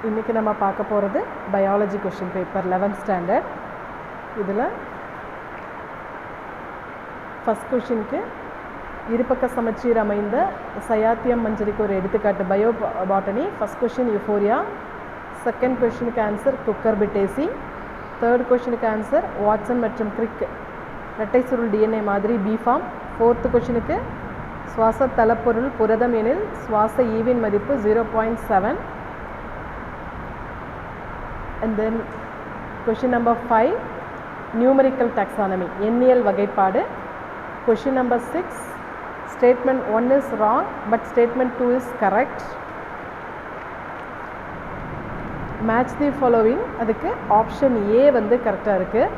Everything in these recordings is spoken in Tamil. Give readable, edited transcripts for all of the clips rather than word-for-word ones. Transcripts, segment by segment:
இன்றைக்கி நம்ம பார்க்க போகிறது biology question paper 11th standard. இதில் ஃபஸ்ட் கொஷினுக்கு இருபக்க சமச்சீர் அமைந்த சயாத்தியம் மஞ்சரிக்கு ஒரு எடுத்துக்காட்டு bio botany. First question euphorbia. Second கொஷினுக்கு ஆன்சர் குக்கர்பிட்டேசி. தேர்ட் கொஷினுக்கு ஆன்சர் வாட்சன் மற்றும் கிரிக் இரட்டை சுருள் டிஎன்ஏ மாதிரி பி ஃபார்ம். ஃபோர்த்து கொஷினுக்கு சுவாச தளப்பொருள் புரதம் எனில் சுவாச ஈவின் மதிப்பு 0.7. And then question number 5 numerical taxonomy எண்ணியல் வகைப்பாடு. question number 6 statement 1 is wrong but statement 2 is correct. match the following அதுக்கு ஆப்ஷன் A வந்து கரெக்டாக இருக்குது.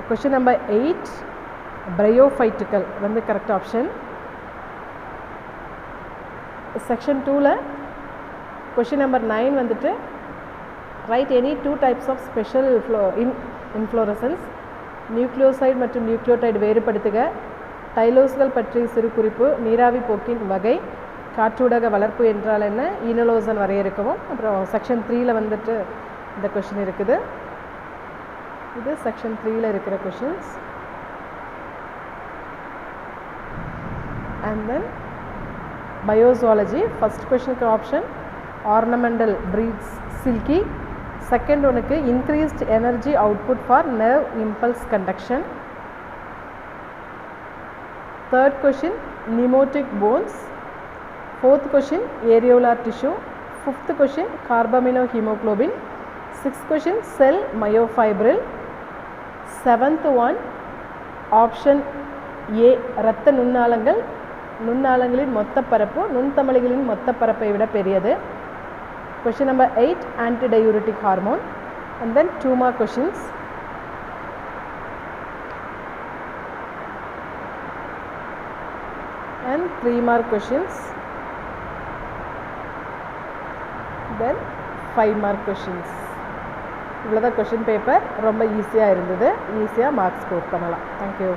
question number 8 bryophytical வந்து கரெக்ட் ஆப்ஷன். செக்ஷன் 2ல question number 9 வந்துட்டு write any two types of special inflorescence. Nucleoside மற்றும் நியூக்ளியோடைடு வேறுபடுத்துக. டைலோஸ்கள் பற்றி சிறு குறிப்பு. நீராவி போக்கின் வகை. காற்றூடக வளர்ப்பு என்றால் என்ன? ஈனலோசன் வரையறுக்கவும். அப்புறம் செக்ஷன் 3ல வந்துட்டு இந்த கொஷின் இருக்குது. இது செக்ஷன் 3ல இருக்கிற questions. And then bio zoology. First கொஷனுக்கு ஆப்ஷன் ஆர்னமெண்டல் breeds silky. செகண்ட் ஒனுக்கு increased energy output for nerve impulse conduction. third question pneumatic bones. fourth question areolar tissue. fifth question carbaminohemoglobin. sixth question cell myofibril. seventh one option A இரத்த நுண்ணாளங்கள். நுண்ணாளங்களின் மொத்த பரப்பு நுண்தமளிகளின் மொத்த பரப்பை விட பெரியது. question number 8 antidiuretic hormone. and then 2 more questions. and 3 more questions. then 5 more questions. இவ்வளோதான் கொஷின் பேப்பர். ரொம்ப ஈஸியாக இருந்தது. ஈஸியாக மார்க்ஸ் ஸ்கோர் பண்ணலாம். தேங்க்யூ.